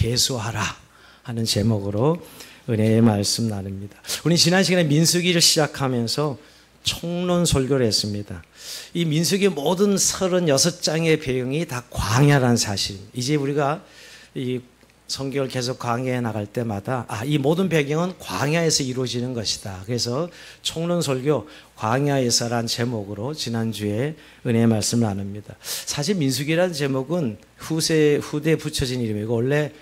계수하라 하는 제목으로 은혜의 말씀 나눕니다. 우리 지난 시간에 민수기를 시작하면서 총론 설교를 했습니다. 이 민수기 모든 36장의 배경이 다 광야라는 사실입니다. 이제 우리가 이 성경을 계속 광야에 나갈 때마다 이 모든 배경은 광야에서 이루어지는 것이다. 그래서 총론 설교 광야에서란 제목으로 지난주에 은혜의 말씀을 나눕니다. 사실 민수기라는 제목은 후대에 붙여진 이름이고 원래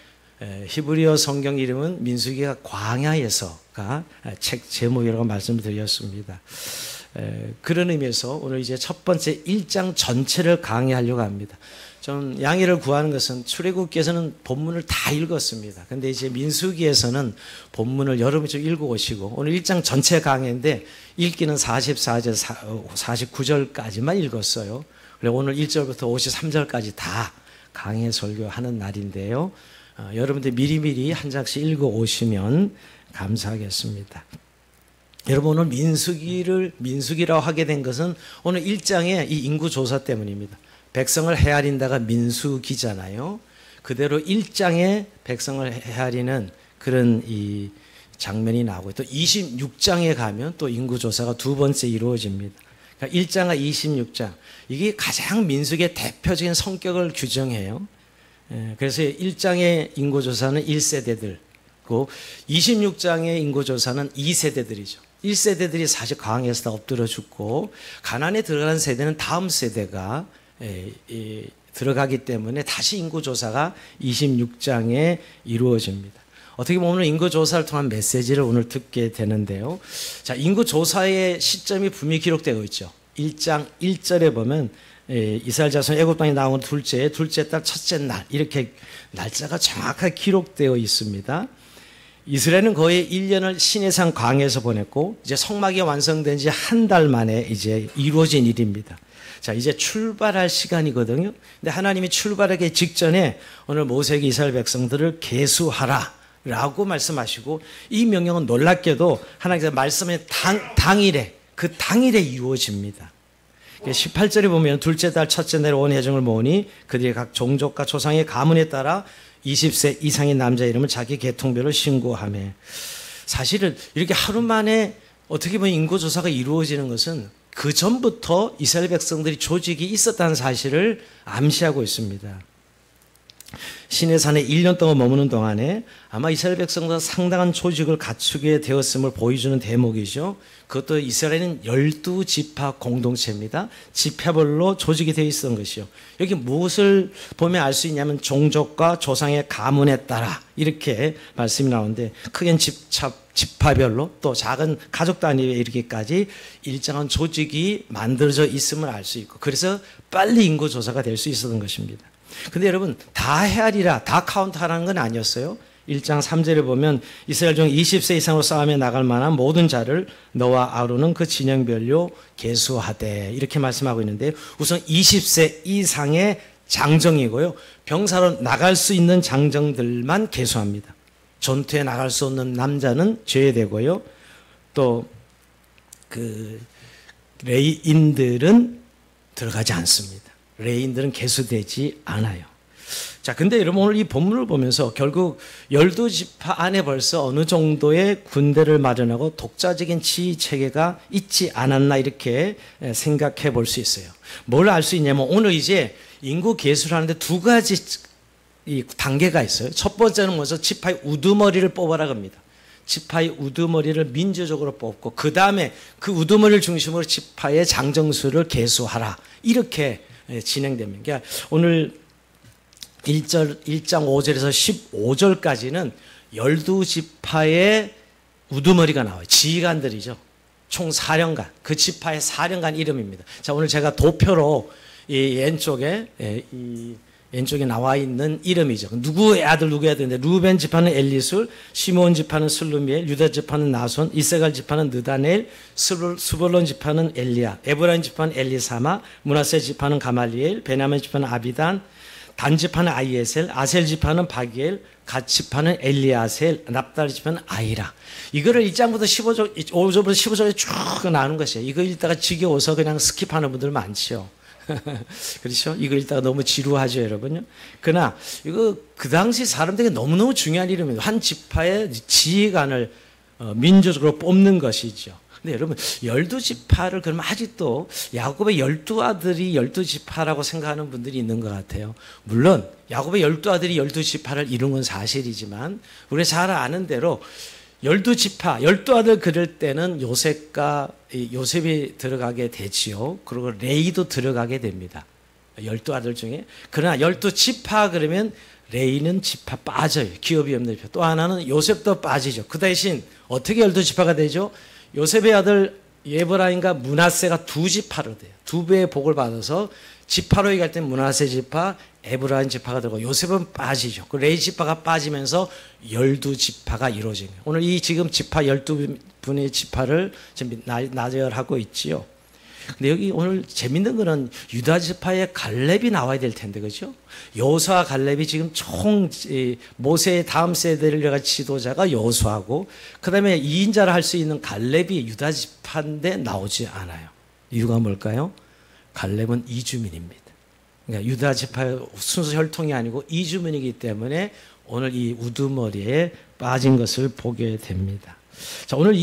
히브리어 성경 이름은 민수기가 광야에서가 책 제목이라고 말씀을 드렸습니다. 그런 의미에서 오늘 이제 첫 번째 1장 전체를 강의하려고 합니다. 좀 양해를 구하는 것은 출애굽기에서는 본문을 다 읽었습니다. 근데 이제 민수기에서는 본문을 여러분이 좀 읽어오시고 오늘 1장 전체 강의인데 읽기는 44절, 49절까지만 읽었어요. 그리고 오늘 1절부터 53절까지 다 강해 설교하는 날인데요. 여러분들 미리미리 한 장씩 읽어오시면 감사하겠습니다. 여러분 오늘 민수기라고 하게 된 것은 오늘 1장의 이 인구조사 때문입니다. 백성을 헤아린다가 민수기잖아요. 그대로 1장에 백성을 헤아리는 그런 이 장면이 나오고 또 26장에 가면 또 인구조사가 두 번째 이루어집니다. 그러니까 1장과 26장 이게 가장 민수기의 대표적인 성격을 규정해요. 그래서 1장의 인구조사는 1세대들고 26장의 인구조사는 2세대들이죠. 1세대들이 사실 광야에서 다 엎드려 죽고 가나안에 들어가는 세대는 다음 세대가 들어가기 때문에 다시 인구조사가 26장에 이루어집니다. 어떻게 보면 오늘 인구조사를 통한 메시지를 오늘 듣게 되는데요. 자, 인구조사의 시점이 분명히 기록되고 있죠. 1장 1절에 보면 이스라엘 자손 애굽 땅에 나온 둘째 달 첫째 날 이렇게 날짜가 정확하게 기록되어 있습니다. 이스라엘은 거의 1년을 시내산 광야에서 보냈고 이제 성막이 완성된 지 한 달 만에 이제 이루어진 일입니다. 자, 이제 출발할 시간이거든요. 근데 하나님이 출발하기 직전에 오늘 모세에게 이스라엘 백성들을 계수하라 라고 말씀하시고 이 명령은 놀랍게도 하나님께서 말씀의 당일에 이루어집니다. 18절에 보면 둘째 달 첫째 날 온 회중을 모으니 그들이 각 종족과 조상의 가문에 따라 20세 이상의 남자 이름을 자기 계통별로 신고하며 사실은 이렇게 하루 만에 어떻게 보면 인구조사가 이루어지는 것은 그 전부터 이스라엘 백성들이 조직이 있었다는 사실을 암시하고 있습니다. 시내산에 1년 동안 머무는 동안에 아마 이스라엘 백성들은 상당한 조직을 갖추게 되었음을 보여주는 대목이죠. 그것도 이스라엘은 12지파 공동체입니다. 지파별로 조직이 되어 있었던 것이요. 여기 무엇을 보면 알 수 있냐면 종족과 조상의 가문에 따라 이렇게 말씀이 나오는데 크게는 지파별로 또 작은 가족 단위에 이르기까지 일정한 조직이 만들어져 있음을 알 수 있고 그래서 빨리 인구조사가 될 수 있었던 것입니다. 근데 여러분 다 헤아리라 다 카운트하라는 건 아니었어요. 1장 3절에 보면 이스라엘 중 20세 이상으로 싸움에 나갈 만한 모든 자를 너와 아론은 그 진영별로 계수하되 이렇게 말씀하고 있는데 우선 20세 이상의 장정이고요. 병사로 나갈 수 있는 장정들만 계수합니다. 전투에 나갈 수 없는 남자는 제외되고요. 또 그 레이인들은 들어가지 않습니다. 레인들은 계수되지 않아요. 자, 근데 여러분 오늘 이 본문을 보면서 결국 12지파 안에 벌써 어느 정도의 군대를 마련하고 독자적인 지휘 체계가 있지 않았나 이렇게 생각해 볼 수 있어요. 뭘 알 수 있냐면 오늘 이제 인구 계수를 하는데 두 가지 이 단계가 있어요. 첫 번째는 먼저 지파의 우두머리를 뽑아라 합니다. 지파의 우두머리를 민주적으로 뽑고 그 다음에 그 우두머리를 중심으로 지파의 장정수를 계수하라 이렇게 진행됩니다. 그러니까 오늘 1장 5절에서 15절까지는 12지파의 우두머리가 나와요. 지휘관들이죠. 총 사령관, 그 지파의 사령관 이름입니다. 자, 오늘 제가 도표로 이 왼쪽에 나와 있는 이름이죠. 누구의 아들, 누구의 아들인데 루벤 지파는 엘리술, 시몬 지파는 슬루미엘, 유다 지파는 나손, 이세갈 지파는 느다넬, 스불론 지파는 엘리야, 에브라임 지파는 엘리사마, 므낫세 지파는 가말리엘, 베냐민 지파는 아비단, 단 지파는 아이에셀, 아셀 지파는 바기엘, 갓 지파는 엘리아셀, 납달리 지파는 아이라. 이거를 1장부터 5절부터 15절에 쭉 나누는 것이에요. 이거 읽다가 지겨워서 그냥 스킵하는 분들 많죠. 그렇죠? 이거 읽다가 너무 지루하죠, 여러분요? 그러나 이거 그 당시 사람들에게 너무너무 중요한 이름입니다. 한 지파의 지휘관을 민주적으로 뽑는 것이죠. 근데 여러분 12지파를 그러면 아직도 야곱의 12아들이 12지파라고 생각하는 분들이 있는 것 같아요. 물론 야곱의 12아들이 12지파를 이룬 건 사실이지만 우리가 잘 아는 대로 12지파, 12아들 그럴 때는 요셉이 들어가게 되지요. 그리고 레이도 들어가게 됩니다. 12아들 중에. 그러나 12지파 그러면 레이는 지파 빠져요. 기업이 없는 지파. 또 하나는 요셉도 빠지죠. 그 대신 어떻게 12지파가 되죠? 요셉의 아들 에브라임과 므낫세가 2지파로 돼요. 2배의 복을 받아서 지파로 얘기할 때 므낫세 지파, 에브라임 지파가 되고 요셉은 빠지죠. 그 레이 지파가 빠지면서 12지파가 이루어진 거예요. 오늘 이 지금 지파 12분의 지파를 지금 나열하고 있지요. 근데 여기 오늘 재밌는 거는 유다 지파의 갈렙이 나와야 될 텐데, 그죠? 여호수아 갈렙이 지금 총 모세의 다음 세대를 지도자가 여호수아고, 그 다음에 2인자를 할 수 있는 갈렙이 유다 지파인데 나오지 않아요. 이유가 뭘까요? 갈렙은 이주민입니다. 그러니까 유다 지파의 순수 혈통이 아니고 이주민이기 때문에 오늘 이 우두머리에 빠진 것을 보게 됩니다. 자, 오늘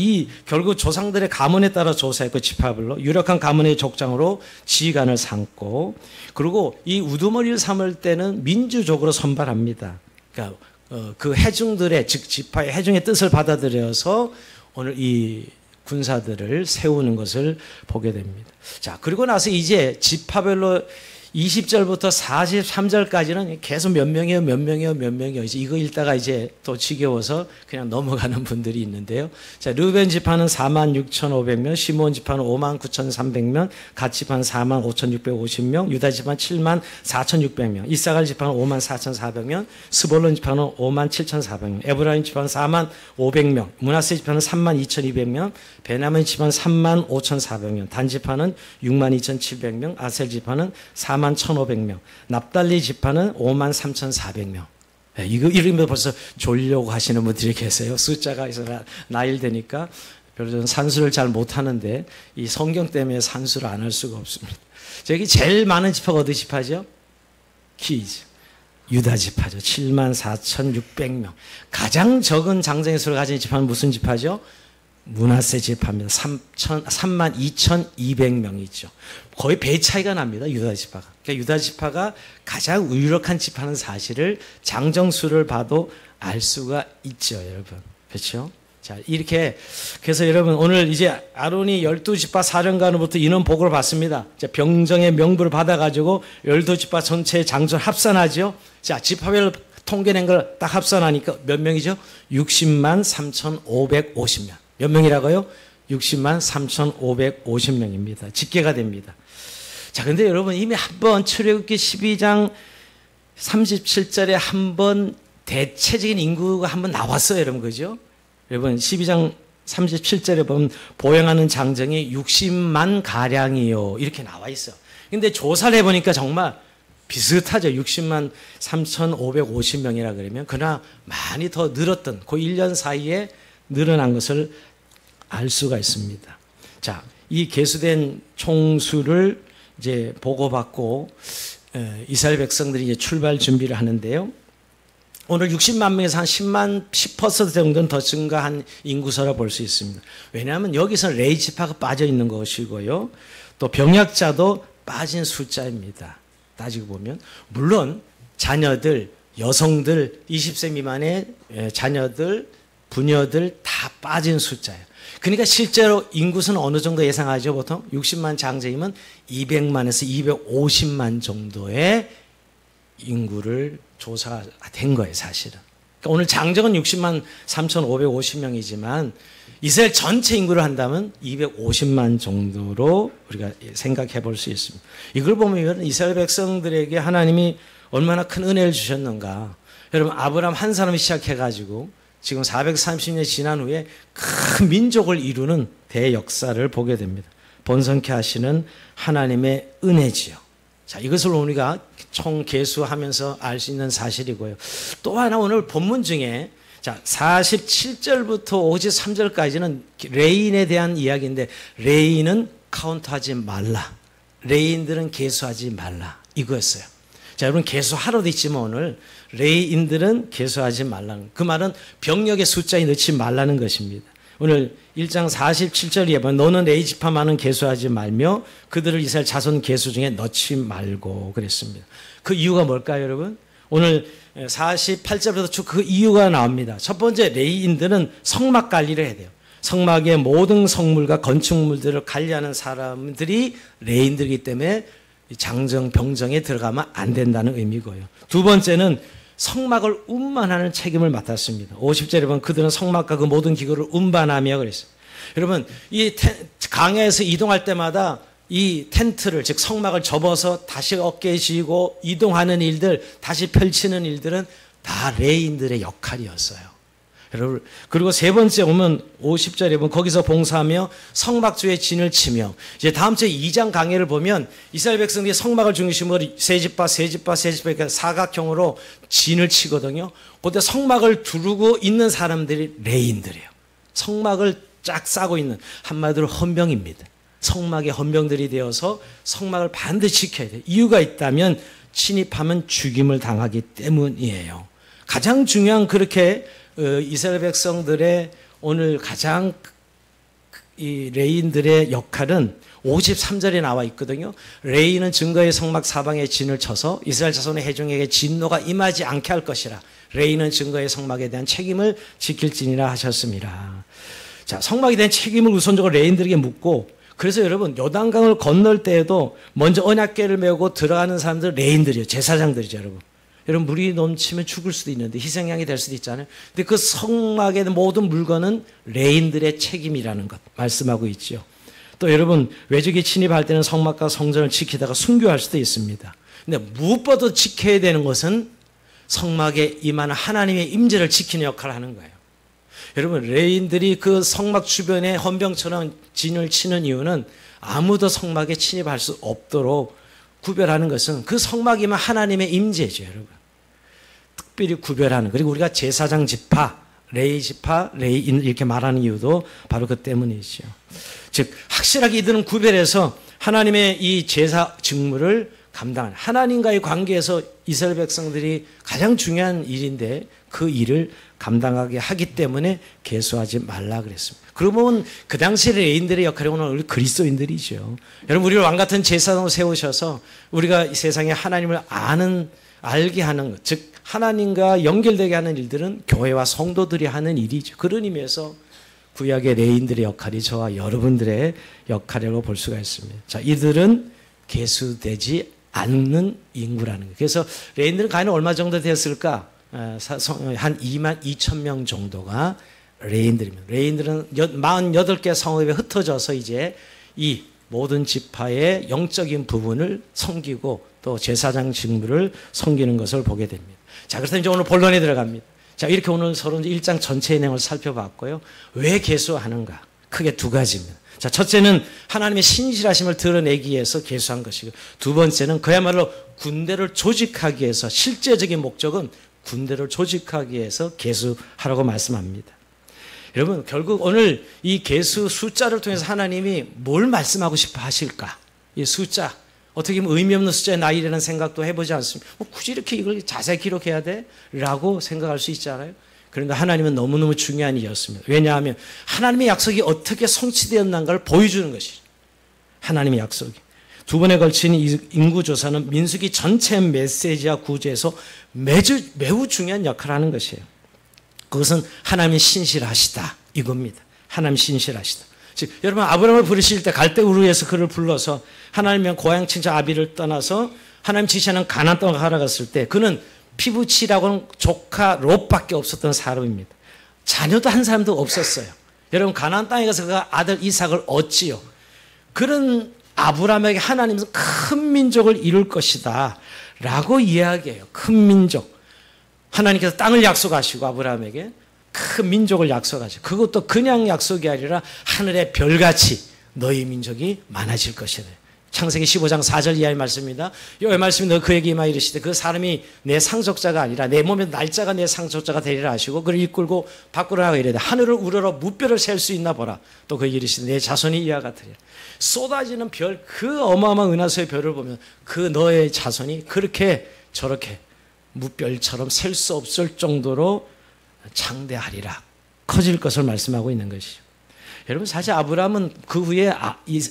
결국 조상들의 가문에 따라 조사했고 지파별로 유력한 가문의 족장으로 지휘관을 삼고, 그리고 이 우두머리를 삼을 때는 민주적으로 선발합니다. 그러니까 그 해중들의, 즉 지파의 해중의 뜻을 받아들여서 오늘 이 군사들을 세우는 것을 보게 됩니다. 자, 그리고 나서 이제 지파별로 20절부터 43절까지는 계속 몇 명이요. 이거 읽다가 이제 또 지겨워서 그냥 넘어가는 분들이 있는데요. 자, 르벤 지파는 46,500명, 시몬 지파는 59,300명, 갓 지파는 45,650명, 유다 지파는 74,600명, 이사갈 지파는 54,400명, 스볼론 지파는 57,400명, 에브라임 지파는 45,500명, 므낫세 지파는 32,200명, 베냐민 지파는 35,400명, 단 지파는 62,700명, 아셀 지파는 41,500명, 납달리 지파는 53,400명. 이거 이름에 벌써 졸려고 하시는 분들이 계세요. 숫자가 있어서 나일되니까 별로 저는 산수를 잘 못하는데 이 성경 때문에 산수를 안 할 수가 없습니다. 저기 제일 많은 지파가 어디 지파죠? 퀴즈. 유다 지파죠. 74,600명. 가장 적은 장정의 수를 가진 지파는 무슨 지파죠? 므낫세 지파입니다. 32,200명이죠. 거의 배 차이가 납니다. 유다 지파가. 그러니까 유다 지파가 가장 유력한 지파는 사실을 장정수를 봐도 알 수가 있죠, 여러분. 그렇죠? 자, 이렇게 그래서 여러분 오늘 이제 아론이 12지파 사령관으로부터 인원 보고를 받습니다. 자, 병정의 명부를 받아가지고 12지파 전체의 장전 합산하죠. 자, 지파별 통계낸 걸 딱 합산하니까 몇 명이죠? 60만 3,550명. 몇 명이라고요? 60만 3,550명입니다. 집계가 됩니다. 자, 근데 여러분 이미 한번 출애굽기 12장 37절에 한번 대체적인 인구가 한번 나왔어요, 여러분. 그죠? 여러분 12장 37절에 보면 보행하는 장정이 60만 가량이요. 이렇게 나와 있어. 근데 조사를 해보니까 정말 비슷하죠. 60만 3,550명이라 그러면. 그러나 많이 더 늘었던 그 1년 사이에 늘어난 것을 알 수가 있습니다. 자, 이 계수된 총수를 이제 보고받고 이스라엘 백성들이 이제 출발 준비를 하는데요. 오늘 60만 명에서 한 10% 정도는 더 증가한 인구수라 볼 수 있습니다. 왜냐하면 여기서 레이 지파가 빠져 있는 것이고요. 또 병약자도 빠진 숫자입니다. 따지고 보면 물론 자녀들, 여성들, 20세 미만의 자녀들, 부녀들 다 빠진 숫자예요. 그러니까 실제로 인구수는 어느 정도 예상하죠? 보통 60만 장정이면 200만에서 250만 정도의 인구를 조사된 거예요, 사실은. 그러니까 오늘 장정은 60만 3,550명이지만 이스라엘 전체 인구를 한다면 250만 정도로 우리가 생각해 볼 수 있습니다. 이걸 보면 이스라엘 백성들에게 하나님이 얼마나 큰 은혜를 주셨는가. 여러분, 아브라함 한 사람이 시작해가지고 지금 430년 지난 후에 큰 민족을 이루는 대역사를 보게 됩니다. 번성케 하시는 하나님의 은혜지요. 자, 이것을 우리가 총 계수하면서 알 수 있는 사실이고요. 또 하나 오늘 본문 중에 자, 47절부터 53절까지는 레인에 대한 이야기인데 레인은 카운트하지 말라. 레인들은 계수하지 말라. 이거였어요. 자, 여러분 계수하러도 있지만 오늘 레인들은 계수하지 말라는, 그 말은 병력의 숫자에 넣지 말라는 것입니다. 오늘 1장 47절에 보면 너는 레위 지파만은 계수하지 말며 그들을 이스라엘 자손 계수 중에 넣지 말고 그랬습니다. 그 이유가 뭘까요, 여러분? 오늘 48절부터 쭉 그 이유가 나옵니다. 첫 번째, 레위인들은 성막 관리를 해야 돼요. 성막의 모든 성물과 건축물들을 관리하는 사람들이 레위인들이기 때문에 장정, 병정에 들어가면 안 된다는 의미고요. 두 번째는 성막을 운반하는 책임을 맡았습니다. 50절에 보면 그들은 성막과 그 모든 기구를 운반하며 그랬어요. 여러분, 이 강야에서 이동할 때마다 이 텐트를, 즉 성막을 접어서 다시 어깨에 쥐고 이동하는 일들, 다시 펼치는 일들은 다 레위인들의 역할이었어요. 여러분, 그리고 세 번째 오면 50절에 보면 거기서 봉사하며 성막주의 진을 치며, 이제 다음 주에 2장 강해를 보면 이스라엘 백성들이 성막을 중심으로 세 집파 이렇게 사각형으로 진을 치거든요. 그때 성막을 두르고 있는 사람들이 레위인들이에요. 성막을 쫙 싸고 있는, 한마디로 헌병입니다. 성막의 헌병들이 되어서 성막을 반드시 지켜야 돼요. 이유가 있다면 침입하면 죽임을 당하기 때문이에요. 가장 중요한, 그렇게 이스라엘 백성들의 오늘 가장 이 레위인들의 역할은 53절에 나와 있거든요. 레위인은 증거의 성막 사방에 진을 쳐서 이스라엘 자손의 회중에게 진노가 임하지 않게 할 것이라. 레위인은 증거의 성막에 대한 책임을 지킬지니라 하셨습니다. 자, 성막에 대한 책임을 우선적으로 레위인들에게 묻고, 그래서 여러분 요단강을 건널 때에도 먼저 언약궤를 메고 들어가는 사람들 레위인들이에요. 제사장들이죠, 여러분. 여러분, 물이 넘치면 죽을 수도 있는데 희생양이 될 수도 있잖아요. 근데 그 성막의 모든 물건은 레위인들의 책임이라는 것 말씀하고 있죠. 또 여러분, 외적이 침입할 때는 성막과 성전을 지키다가 순교할 수도 있습니다. 근데 무엇보다 지켜야 되는 것은 성막에 임하는 하나님의 임재를 지키는 역할을 하는 거예요. 여러분, 레위인들이 그 성막 주변에 헌병처럼 진을 치는 이유는 아무도 성막에 침입할 수 없도록 구별하는 것은 그 성막이면 하나님의 임재죠, 여러분. 특별히 구별하는, 그리고 우리가 제사장 지파, 레위 지파, 레위인 이렇게 말하는 이유도 바로 그 때문이죠. 즉 확실하게 이들은 구별해서 하나님의 이 제사 직무를 감당하는, 하나님과의 관계에서 이스라엘 백성들이 가장 중요한 일인데 그 일을 감당하게 하기 때문에 계수하지 말라 그랬습니다. 그러면 그 당시 레위인들의 역할이 오늘 우리 그리스도인들이죠. 여러분, 우리를 왕같은 제사장으로 세우셔서 우리가 이 세상에 하나님을 알게 하는 것, 즉 하나님과 연결되게 하는 일들은 교회와 성도들이 하는 일이죠. 그런 의미에서 구약의 레위인들의 역할이 저와 여러분들의 역할이라고 볼 수가 있습니다. 자, 이들은 계수되지 않는 인구라는 거예요. 그래서 레위인들은 과연 얼마 정도 됐을까? 한 2만 2천 명 정도가 레위인들입니다. 레위인들은 48개 성읍에 흩어져서 이제 이 모든 지파의 영적인 부분을 섬기고 또 제사장 직무를 섬기는 것을 보게 됩니다. 자, 그래서 이제 오늘 본론에 들어갑니다. 자, 이렇게 오늘 서로 1장 전체의 내용을 살펴봤고요. 왜 계수하는가? 크게 두 가지입니다. 자, 첫째는 하나님의 신실하심을 드러내기 위해서 계수한 것이고, 두 번째는 그야말로 군대를 조직하기 위해서, 실제적인 목적은 군대를 조직하기 위해서 계수하라고 말씀합니다. 여러분, 결국 오늘 이 계수 숫자를 통해서 하나님이 뭘 말씀하고 싶어 하실까? 이 숫자, 어떻게 보면 의미 없는 숫자의 나이라는 생각도 해보지 않습니다. 굳이 이렇게 이걸 자세히 기록해야 돼? 라고 생각할 수 있잖아요. 그런데 하나님은 너무너무 중요한 일이었습니다. 왜냐하면 하나님의 약속이 어떻게 성취되었는가를 보여주는 것이죠. 하나님의 약속이. 두 번에 걸친 인구조사는 민수기 전체 메시지와 구조에서 매우 중요한 역할을 하는 것이에요. 그것은 하나님이 신실하시다, 이겁니다. 하나님 신실하시다. 즉, 여러분, 아브라함을 부르실 때 갈대우르에서 그를 불러서 하나님의 고향 친척 아비를 떠나서 하나님 지시하는 가나안 땅을 살아갔을 때 그는 피부치라고는 조카 롯밖에 없었던 사람입니다. 자녀도 한 사람도 없었어요. 여러분, 가나안 땅에 가서 그 아들 이삭을 얻지요. 그런 아브라함에게 하나님은 큰 민족을 이룰 것이다 라고 이야기해요. 큰 민족. 하나님께서 땅을 약속하시고 아브라함에게 큰 민족을 약속하시고, 그것도 그냥 약속이 아니라 하늘의 별같이 너희 민족이 많아질 것이다. 창세기 15장 4절 이하의 말씀입니다. 여호와의 말씀이 너 그에게 임하여 이르시되 그 사람이 내 상속자가 아니라 내 몸의 날짜가 내 상속자가 되리라 하시고 그를 이끌고 밖으로 나가 이르되 하늘을 우러러 무뼈를 셀 수 있나 보라. 또 그에게 이르시되 내 자손이 이와 같으리라. 쏟아지는 별, 그 어마어마한 은하수의 별을 보면 그 너의 자손이 그렇게 저렇게 무별처럼 셀 수 없을 정도로 장대하리라. 커질 것을 말씀하고 있는 것이죠. 여러분 사실 아브라함은 그 후에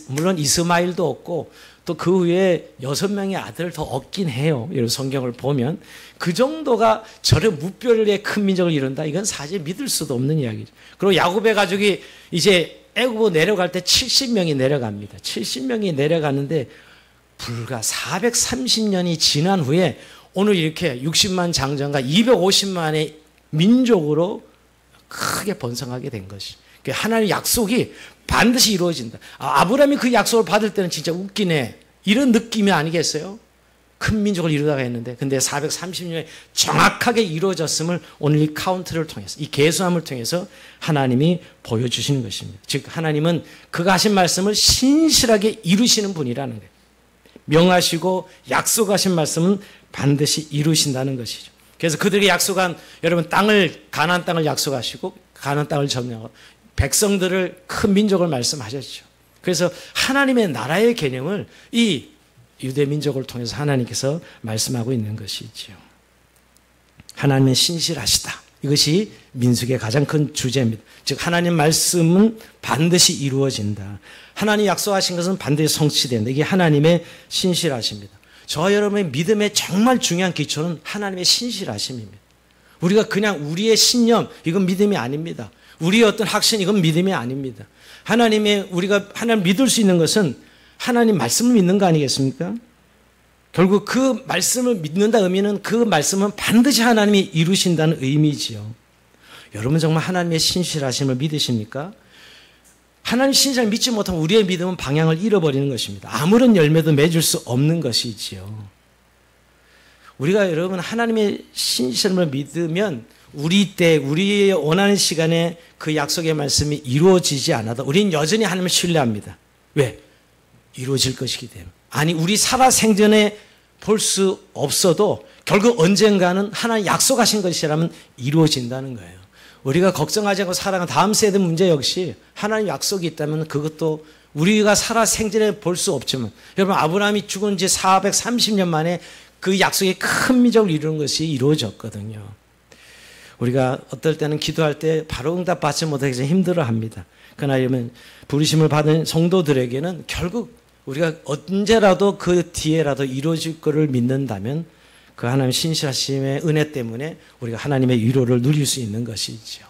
물론 이스마일도 얻고 또 그 후에 6명의 아들을 더 얻긴 해요. 여러분 성경을 보면 그 정도가 저런 무별의 큰 민족을 이룬다. 이건 사실 믿을 수도 없는 이야기죠. 그리고 야곱의 가족이 이제 애굽으로 내려갈 때 70명이 내려갑니다. 70명이 내려가는데 불과 430년이 지난 후에 오늘 이렇게 60만 장정과 250만의 민족으로 크게 번성하게 된 것이죠. 하나님의 약속이 반드시 이루어진다. 아브라함이 그 약속을 받을 때는 진짜 웃기네. 이런 느낌이 아니겠어요? 큰 민족을 이루다가 했는데 근데 430년에 정확하게 이루어졌음을 오늘 이 카운트를 통해서 이 계수함을 통해서 하나님이 보여주시는 것입니다. 즉 하나님은 그가 하신 말씀을 신실하게 이루시는 분이라는 거예요. 명하시고 약속하신 말씀은 반드시 이루신다는 것이죠. 그래서 그들에게 약속한 여러분 가나안 땅을 약속하시고 가나안 땅을 점령하고 백성들을 큰 민족을 말씀하셨죠. 그래서 하나님의 나라의 개념을 이 유대 민족을 통해서 하나님께서 말씀하고 있는 것이지요. 하나님은 신실하시다. 이것이 민수기의 가장 큰 주제입니다. 즉 하나님 말씀은 반드시 이루어진다. 하나님 약속하신 것은 반드시 성취된다. 이게 하나님의 신실하십니다. 저와 여러분의 믿음의 정말 중요한 기초는 하나님의 신실하심입니다. 우리가 그냥 우리의 신념, 이건 믿음이 아닙니다. 우리의 어떤 확신, 이건 믿음이 아닙니다. 우리가 하나님 믿을 수 있는 것은 하나님 말씀을 믿는 거 아니겠습니까? 결국 그 말씀을 믿는다 의미는 그 말씀은 반드시 하나님이 이루신다는 의미지요. 여러분 정말 하나님의 신실하심을 믿으십니까? 하나님 신실을 믿지 못하면 우리의 믿음은 방향을 잃어버리는 것입니다. 아무런 열매도 맺을 수 없는 것이지요. 우리가 여러분 하나님의 신실함을 믿으면 우리의 원하는 시간에 그 약속의 말씀이 이루어지지 않아도 우리는 여전히 하나님을 신뢰합니다. 왜? 이루어질 것이기 때문에. 아니 우리 살아생전에 볼 수 없어도 결국 언젠가는 하나님 약속하신 것이라면 이루어진다는 거예요. 우리가 걱정하지 않고 살아가는 다음 세대 문제 역시 하나님 약속이 있다면 그것도 우리가 살아생전에 볼 수 없지만 여러분 아브라함이 죽은 지 430년 만에 그 약속의 큰 민족을 이루는 것이 이루어졌거든요. 우리가 어떨 때는 기도할 때 바로 응답받지 못하기 힘들어합니다. 그러나 여러분 부르심을 받은 성도들에게는 결국 우리가 언제라도 그 뒤에라도 이루어질 것을 믿는다면 그 하나님 신실하심의 은혜 때문에 우리가 하나님의 위로를 누릴 수 있는 것이죠.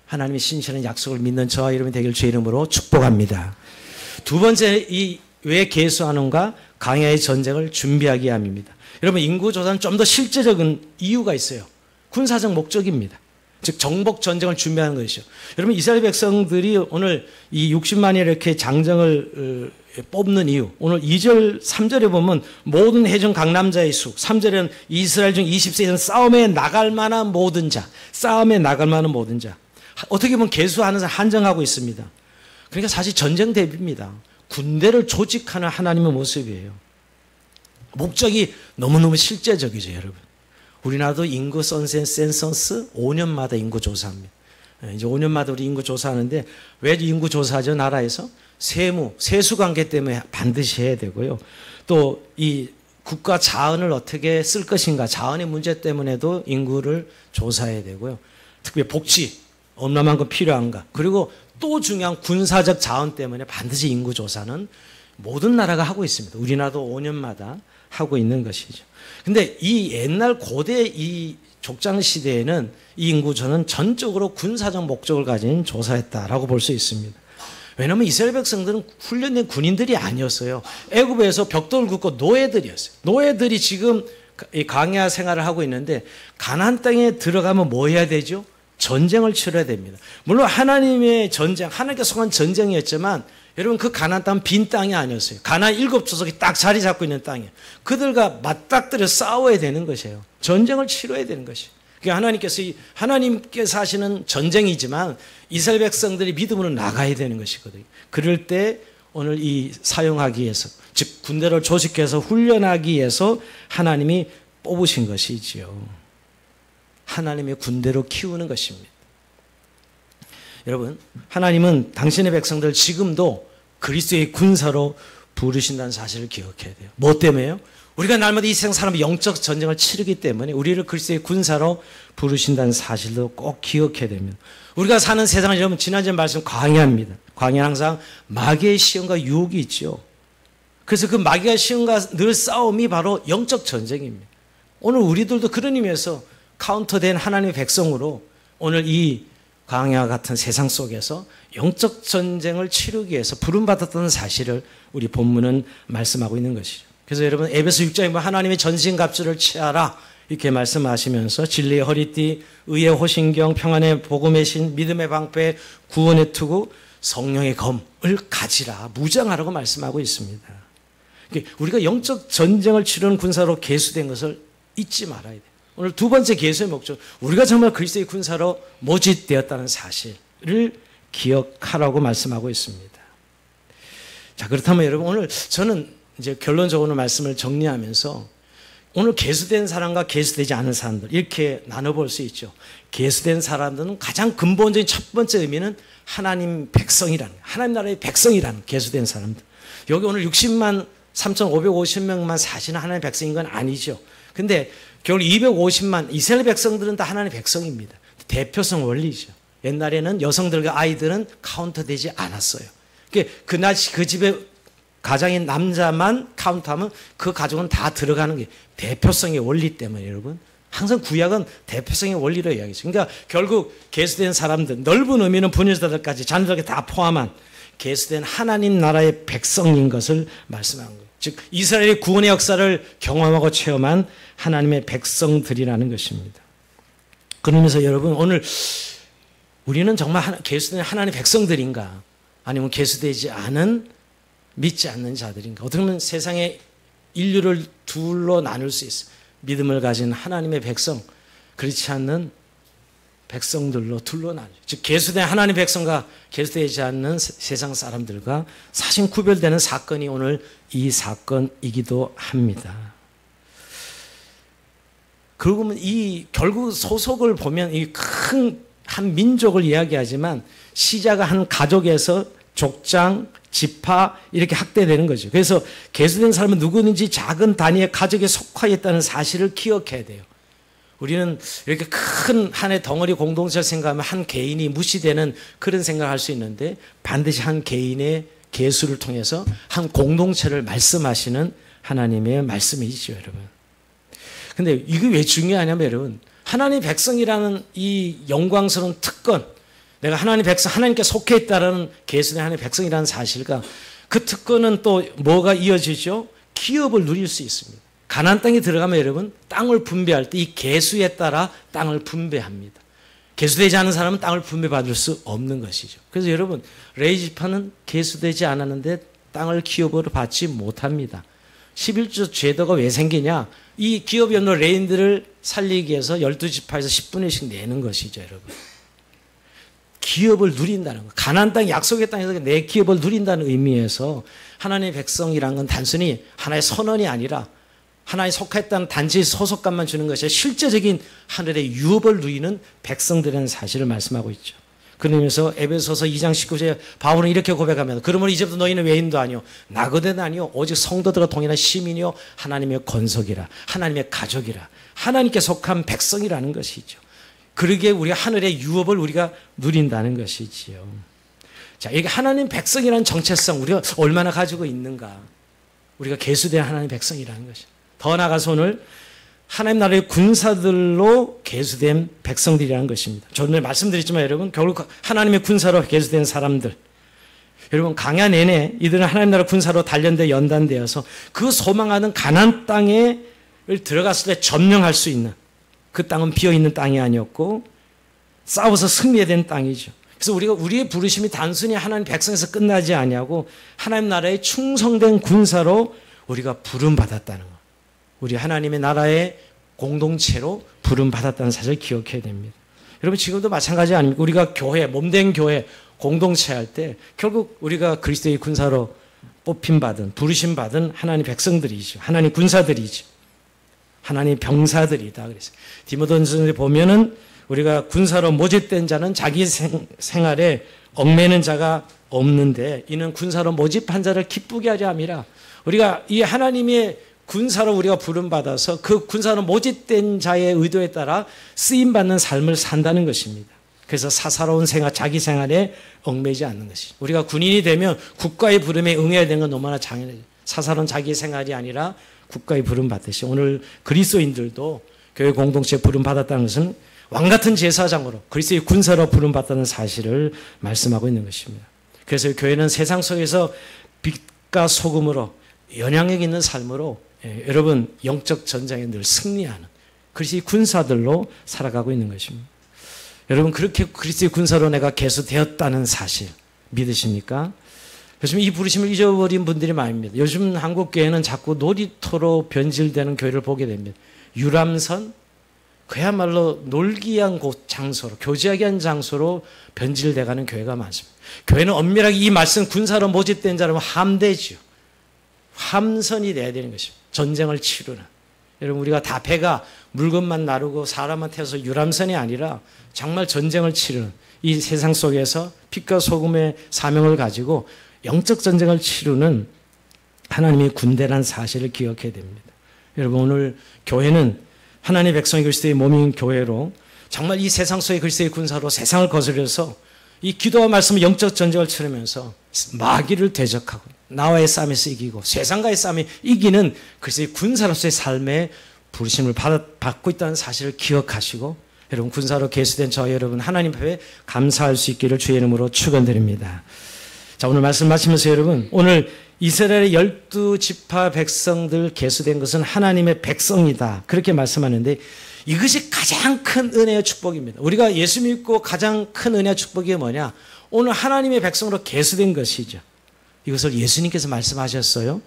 하나님의 신실한 약속을 믿는 저와 여러분이 되길 주의 이름으로 축복합니다. 두 번째 왜 계수하는가? 강야의 전쟁을 준비하기 위함입니다. 여러분 인구조사는 좀 더 실제적인 이유가 있어요. 군사적 목적입니다. 즉 정복 전쟁을 준비하는 것이죠. 여러분 이스라엘 백성들이 오늘 이 60만이 이렇게 장정을 뽑는 이유 오늘 2절 3절에 보면 모든 해중 강남자의 수 3절에는 이스라엘 중 20세 싸움에 나갈 만한 모든 자 어떻게 보면 계수하는 사람 한정하고 있습니다. 그러니까 사실 전쟁 대비입니다. 군대를 조직하는 하나님의 모습이에요. 목적이 너무너무 실제적이죠. 여러분 우리나라도 인구 센서스 5년마다 인구 조사합니다. 이제 5년마다 우리 인구 조사하는데 왜 인구 조사하죠? 나라에서 세수 관계 때문에 반드시 해야 되고요. 또 이 국가 자원을 어떻게 쓸 것인가 자원의 문제 때문에도 인구를 조사해야 되고요. 특히 복지 얼마만큼 필요한가 그리고 또 중요한 군사적 자원 때문에 반드시 인구 조사는 모든 나라가 하고 있습니다. 우리나라도 5년마다 하고 있는 것이죠. 근데 이 옛날 고대 이 족장 시대에는 이 인구조사는 전적으로 군사적 목적을 가진 조사였다라고 볼 수 있습니다. 왜냐하면 이스라엘 백성들은 훈련된 군인들이 아니었어요. 애굽에서 벽돌을 긋고 노예들이었어요. 노예들이 지금 광야 생활을 하고 있는데 가나안 땅에 들어가면 뭐 해야 되죠? 전쟁을 치러야 됩니다. 물론 하나님의 전쟁, 하나님께 속한 전쟁이었지만 여러분 그 가나안 땅은 빈 땅이 아니었어요. 가나안 7조석이 딱 자리 잡고 있는 땅이에요. 그들과 맞닥뜨려 싸워야 되는 것이에요. 전쟁을 치러야 되는 것이에요. 그러니까 하나님께서 하시는 전쟁이지만 이스라엘 백성들이 믿음으로 나가야 되는 것이거든요. 그럴 때 오늘 이 사용하기 위해서, 즉 군대를 조직해서 훈련하기 위해서 하나님이 뽑으신 것이지요. 하나님의 군대로 키우는 것입니다. 여러분, 하나님은 당신의 백성들 지금도 그리스도의 군사로 부르신다는 사실을 기억해야 돼요. 뭐 때문에요? 우리가 날마다 이 세상 사람의 영적 전쟁을 치르기 때문에 우리를 그리스도의 군사로 부르신다는 사실도 꼭 기억해야 됩니다. 우리가 사는 세상은 여러분 지난주에 말씀 광야입니다. 광야는 항상 마귀의 시험과 유혹이 있죠. 그래서 그 마귀의 시험과 늘 싸움이 바로 영적 전쟁입니다. 오늘 우리들도 그런 의미에서 카운터된 하나님의 백성으로 오늘 이 광야 같은 세상 속에서 영적 전쟁을 치르기 위해서 부름받았다는 사실을 우리 본문은 말씀하고 있는 것이죠. 그래서 여러분 에베소 6장에 보면 하나님의 전신갑주를 취하라 이렇게 말씀하시면서 진리의 허리띠, 의의 호신경, 평안의 복음의 신, 믿음의 방패, 구원의 투구, 성령의 검을 가지라, 무장하라고 말씀하고 있습니다. 우리가 영적 전쟁을 치르는 군사로 계수된 것을 잊지 말아야 돼요. 오늘 두 번째 계수의 목적, 우리가 정말 그리스도의 군사로 모집되었다는 사실을 기억하라고 말씀하고 있습니다. 자, 그렇다면 여러분 오늘 저는 이제 결론적으로 말씀을 정리하면서 오늘 계수된 사람과 계수되지 않은 사람들 이렇게 나눠볼 수 있죠. 계수된 사람들은 가장 근본적인 첫 번째 의미는 하나님 백성이라는, 하나님 나라의 백성이라는 계수된 사람들. 여기 오늘 60만 3,550명만 사시는 하나님의 백성인 건 아니죠. 근데 결국 250만 이스라엘 백성들은 다 하나님의 백성입니다. 대표성 원리죠. 옛날에는 여성들과 아이들은 카운트되지 않았어요. 그 집에 가장인 남자만 카운트하면 그 가족은 다 들어가는 게 대표성의 원리 때문에 여러분 항상 구약은 대표성의 원리로 이야기죠. 그러니까 결국 계수된 사람들, 넓은 의미는 분유자들까지 자녀들에게 다 포함한 계수된 하나님 나라의 백성인 것을 말씀한 거예요. 즉 이스라엘의 구원의 역사를 경험하고 체험한 하나님의 백성들이라는 것입니다. 그러면서 여러분 오늘 우리는 정말 계수된 하나님의 백성들인가 아니면 계수되지 않은 믿지 않는 자들인가. 어떻게 보면 세상의 인류를 둘로 나눌 수 있어요. 믿음을 가진 하나님의 백성, 그렇지 않는 백성들로 둘로 나뉘죠. 즉 계수된 하나님의 백성과 계수되지 않는 세상 사람들과 사실 구별되는 사건이 오늘 이 사건이기도 합니다. 그리고 이 결국 소속을 보면 이 큰 한 민족을 이야기하지만 시작은 한 가족에서 족장, 지파 이렇게 확대되는 거죠. 그래서 계수된 사람은 누구든지 작은 단위의 가족에 속하여 있다는 사실을 기억해야 돼요. 우리는 이렇게 큰 하나의 덩어리 공동체를 생각하면 한 개인이 무시되는 그런 생각을 할 수 있는데 반드시 한 개인의 계수를 통해서 한 공동체를 말씀하시는 하나님의 말씀이죠, 여러분. 근데 이게 왜 중요하냐면 여러분 하나님의 백성이라는 이 영광스러운 특권, 내가 하나님 백성, 하나님께 속해 있다라는 계수된 하나님의 백성이라는 사실과 그 특권은 또 뭐가 이어지죠? 기업을 누릴 수 있습니다. 가나안 땅에 들어가면 여러분 땅을 분배할 때 이 계수에 따라 땅을 분배합니다. 계수되지 않은 사람은 땅을 분배받을 수 없는 것이죠. 그래서 여러분 레위 지파는 계수되지 않았는데 땅을 기업으로 받지 못합니다. 11조 제도가 왜 생기냐? 이 기업이 없는 레인들을 살리기 위해서 12지파에서 10분의 1씩 내는 것이죠, 여러분. 기업을 누린다는 거. 가나안 땅, 약속의 땅에서 내 기업을 누린다는 의미에서 하나님의 백성이라는 건 단순히 하나의 선언이 아니라 하나에 속했다는 단지 소속감만 주는 것이 실제적인 하늘의 유업을 누리는 백성들이라는 사실을 말씀하고 있죠. 그러면서 에베소서 2장 19절에 바울은 이렇게 고백하면 그러므로 이제부터 너희는 외인도 아니요 나그네도 아니요 오직 성도들과 동일한 시민이요 하나님의 권속이라 하나님의 가족이라 하나님께 속한 백성이라는 것이죠. 그러기에 우리가 하늘의 유업을 우리가 누린다는 것이지요. 자, 이게 하나님 백성이라는 정체성 우리가 얼마나 가지고 있는가. 우리가 계수된 하나님 백성이라는 것이. 더 나아가서 오늘 하나님 나라의 군사들로 계수된 백성들이라는 것입니다. 저는 말씀드렸지만 여러분 결국 하나님의 군사로 계수된 사람들. 여러분 강야 내내 이들은 하나님 나라 군사로 단련되어 연단되어서 그 소망하는 가나안 땅에 들어갔을 때 점령할 수 있는 그 땅은 비어있는 땅이 아니었고 싸워서 승리해야 되는 땅이죠. 그래서 우리의 부르심이 단순히 하나님 백성에서 끝나지 아니하고 하나님 나라의 충성된 군사로 우리가 부름받았다는 것. 우리 하나님의 나라의 공동체로 부름받았다는 사실을 기억해야 됩니다. 여러분 지금도 마찬가지 아닙니까? 우리가 교회, 몸된 교회, 공동체 할 때 결국 우리가 그리스도의 군사로 뽑힘받은 부르심받은 하나님 백성들이죠. 하나님 군사들이죠. 하나님 병사들이다 그랬어요. 디모데전서에 보면은 우리가 군사로 모집된 자는 자기 생활에 얽매는 자가 없는데 이는 군사로 모집한 자를 기쁘게 하려 함이라. 우리가 이 하나님의 군사로 우리가 부름받아서 그 군사로 모집된 자의 의도에 따라 쓰임받는 삶을 산다는 것입니다. 그래서 사사로운 생활, 자기 생활에 얽매이지 않는 것이죠. 우리가 군인이 되면 국가의 부름에 응해야 되는 건 너무나 당연해요. 사사로운 자기 생활이 아니라 국가의 부름 받듯이 오늘 그리스도인들도 교회 공동체에 부름 받았다는 것은 왕같은 제사장으로 그리스도의 군사로 부름 받다는 사실을 말씀하고 있는 것입니다. 그래서 교회는 세상 속에서 빛과 소금으로 영향력 있는 삶으로 여러분 영적 전쟁에 늘 승리하는 그리스도의 군사들로 살아가고 있는 것입니다. 여러분 그렇게 그리스도의 군사로 내가 계수되었다는 사실 믿으십니까? 요즘 이 부르심을 잊어버린 분들이 많습니다. 요즘 한국 교회는 자꾸 놀이터로 변질되는 교회를 보게 됩니다. 유람선 그야말로 놀기 위한 곳 장소로 교제하기 위한 장소로 변질돼가는 교회가 많습니다. 교회는 엄밀하게 이 말씀 군사로 모집된 자라면 함대지요. 함선이 돼야 되는 것입니다. 전쟁을 치르는. 여러분 우리가 다 배가 물건만 나르고 사람만 태워서 유람선이 아니라 정말 전쟁을 치르는 이 세상 속에서 빛과 소금의 사명을 가지고 영적 전쟁을 치르는 하나님의 군대라는 사실을 기억해야 됩니다. 여러분 오늘 교회는 하나님의 백성이 그리스도의 몸인 교회로 정말 이 세상 속의 그리스도의 군사로 세상을 거스려서 이 기도와 말씀 영적 전쟁을 치르면서 마귀를 대적하고 나와의 싸움에서 이기고 세상과의 싸움에 이기는 그리스도의 군사로서의 삶의 부르심을 받고 있다는 사실을 기억하시고 여러분 군사로 계수된 저와 여러분 하나님 앞에 감사할 수 있기를 주의 이름으로 축원드립니다. 자 오늘 말씀 마치면서 여러분 오늘 이스라엘의 12지파 백성들 계수된 것은 하나님의 백성이다 그렇게 말씀하는데 이것이 가장 큰 은혜의 축복입니다. 우리가 예수 믿고 가장 큰 은혜의 축복이 뭐냐? 오늘 하나님의 백성으로 계수된 것이죠. 이것을 예수님께서 말씀하셨어요.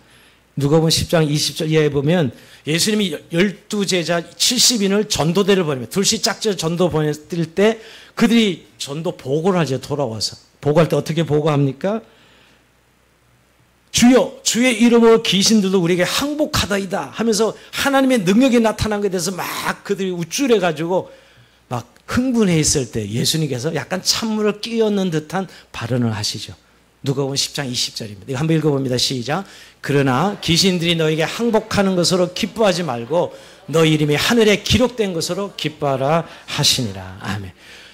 누가복음 10장 20절 이하에 보면 예수님이 12제자 70인을 전도대를 보내면 둘씩 짝져 전도 보냈을 때 그들이 전도 보고를 하죠. 돌아와서 보고할 때 어떻게 보고합니까? 주여 주의 이름으로 귀신들도 우리에게 항복하다이다 하면서 하나님의 능력이 나타난 것에 대해서 막 그들이 우쭐해가지고 막 흥분해 있을 때 예수님께서 약간 찬물을 끼얹는 듯한 발언을 하시죠. 누가복음 10장 20절입니다. 이거 한번 읽어봅니다. 시작. 그러나 귀신들이 너에게 항복하는 것으로 기뻐하지 말고 너 이름이 하늘에 기록된 것으로 기뻐하라 하시니라. 아멘.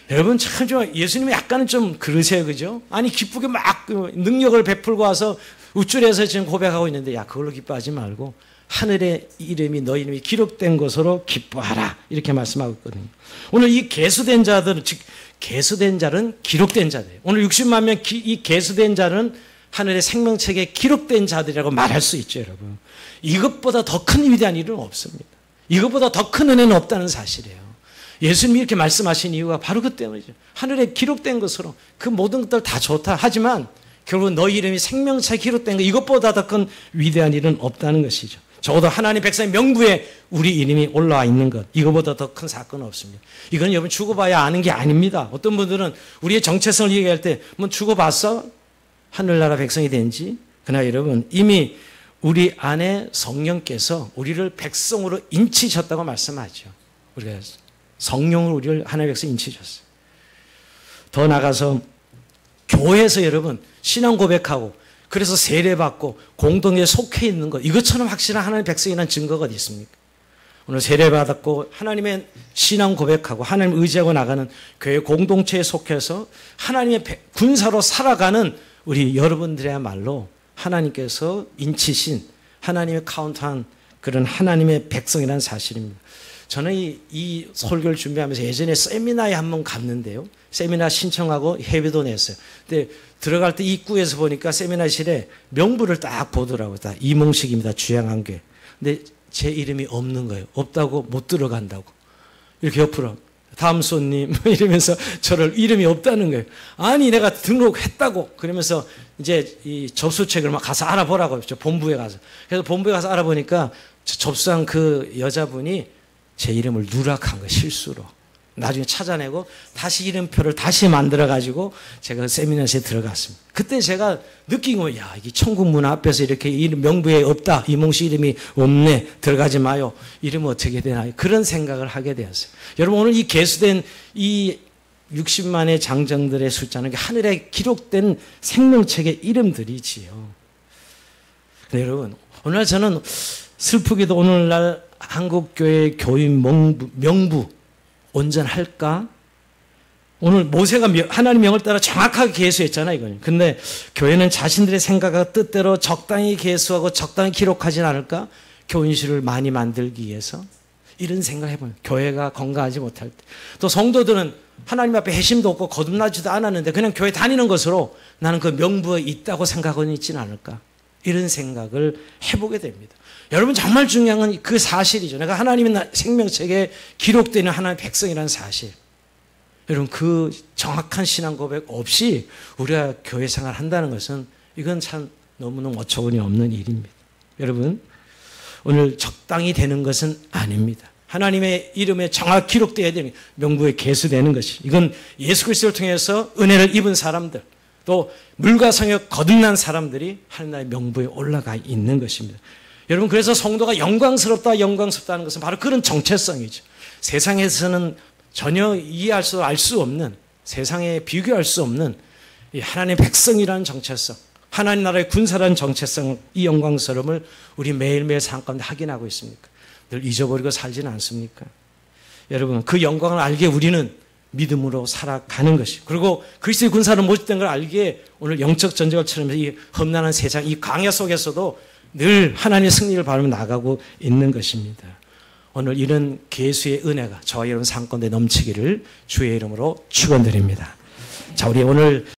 여러분 참 좋아. 예수님이 약간은 좀 그러세요. 그죠? 아니 기쁘게 막 능력을 베풀고 와서 우쭐해서 지금 고백하고 있는데 야 그걸로 기뻐하지 말고 하늘의 이름이 너 이름이 기록된 것으로 기뻐하라 이렇게 말씀하고 있거든요. 오늘 이 계수된 자들은 즉 계수된 자는 기록된 자들. 오늘 60만 명 이 계수된 자는 하늘의 생명책에 기록된 자들이라고 말할 수 있죠, 여러분. 이것보다 더 큰 위대한 일은 없습니다. 이것보다 더 큰 은혜는 없다는 사실이에요. 예수님이 이렇게 말씀하신 이유가 바로 그 때문이죠. 하늘에 기록된 것으로 그 모든 것들 다 좋다. 하지만 결국은 너 이름이 생명책에 기록된 것 이것보다 더 큰 위대한 일은 없다는 것이죠. 적어도 하나님 백성의 명부에 우리 이름이 올라와 있는 것 이거보다 더 큰 사건은 없습니다. 이건 여러분 죽어봐야 아는 게 아닙니다. 어떤 분들은 우리의 정체성을 얘기할 때 뭐 죽어봤어? 하늘나라 백성이 된지? 그러나 여러분 이미 우리 안에 성령께서 우리를 백성으로 인치셨다고 말씀하죠. 우리가 성령으로 우리를 하나님의 백성이 인치셨어요. 더 나가서 교회에서 여러분 신앙 고백하고 그래서 세례받고 공동에 속해 있는 것 이것처럼 확실한 하나님의 백성이라는 증거가 어디 있습니까? 오늘 세례받았고 하나님의 신앙 고백하고 하나님 의지하고 나가는 교회 공동체에 속해서 하나님의 군사로 살아가는 우리 여러분들이야말로 하나님께서 인치신 하나님의 카운트한 그런 하나님의 백성이라는 사실입니다. 저는 이 설교를 준비하면서 예전에 세미나에 한번 갔는데요. 세미나 신청하고 해외도 냈어요. 근데 들어갈 때 입구에서 보니까 세미나실에 명부를 딱 보더라고요. 다 이몽식입니다. 주양한교회. 근데 제 이름이 없는 거예요. 없다고 못 들어간다고. 이렇게 옆으로 다음 손님 이러면서 저를 이름이 없다는 거예요. 아니 내가 등록했다고. 그러면서 이제 이 접수책을 막 가서 알아보라고 했죠. 본부에 가서. 그래서 본부에 가서 알아보니까 접수한 그 여자분이 제 이름을 누락한 거예요. 실수로. 나중에 찾아내고 다시 이름표를 다시 만들어가지고 제가 세미나시에 들어갔습니다. 그때 제가 느낀 거예요. 야, 이게 천국 문 앞에서 이렇게 이름 명부에 없다. 이몽씨 이름이 없네. 들어가지 마요. 이름은 어떻게 되나요? 그런 생각을 하게 되었어요. 여러분, 오늘 이 계수된 이 60만의 장정들의 숫자는 하늘에 기록된 생명책의 이름들이지요. 근데 여러분, 오늘 저는 슬프게도 오늘날 한국교회 교인 명부 온전할까? 오늘 모세가 하나님 명을 따라 정확하게 계수했잖아요, 이건. 근데 교회는 자신들의 생각과 뜻대로 적당히 계수하고 적당히 기록하진 않을까? 교인실을 많이 만들기 위해서. 이런 생각을 해보면 교회가 건강하지 못할 때. 또 성도들은 하나님 앞에 회심도 없고 거듭나지도 않았는데 그냥 교회 다니는 것으로 나는 그 명부에 있다고 생각하고 있지는 않을까? 이런 생각을 해보게 됩니다. 여러분, 정말 중요한 건 그 사실이죠. 내가 하나님의 생명책에 기록되는 하나님의 백성이라는 사실. 여러분, 그 정확한 신앙 고백 없이 우리가 교회 생활을 한다는 것은 이건 참 너무너무 어처구니 없는 일입니다. 여러분, 오늘 적당히 되는 것은 아닙니다. 하나님의 이름에 정확히 기록되어야 되는 명부에 계수되는 것이. 이건 예수 그리스도를 통해서 은혜를 입은 사람들, 또 물과 성에 거듭난 사람들이 하나님의 명부에 올라가 있는 것입니다. 여러분, 그래서 성도가 영광스럽다는 것은 바로 그런 정체성이죠. 세상에서는 전혀 이해할 수, 알 수 없는, 세상에 비교할 수 없는 이 하나님의 백성이라는 정체성, 하나님 나라의 군사라는 정체성, 이 영광스러움을 우리 매일매일 삶 가운데 확인하고 있습니까? 늘 잊어버리고 살지는 않습니까? 여러분, 그 영광을 알기에 우리는 믿음으로 살아가는 것이, 그리고 그리스도의 군사로 모집된 걸 알기에 오늘 영적 전쟁을 치르면서 이 험난한 세상, 이 광야 속에서도 늘 하나님의 승리를 바라며 나가고 있는 것입니다. 오늘 이런 계수의 은혜가 저와 여러분 삶 가운데 넘치기를 주의 이름으로 축원드립니다. 자, 우리 오늘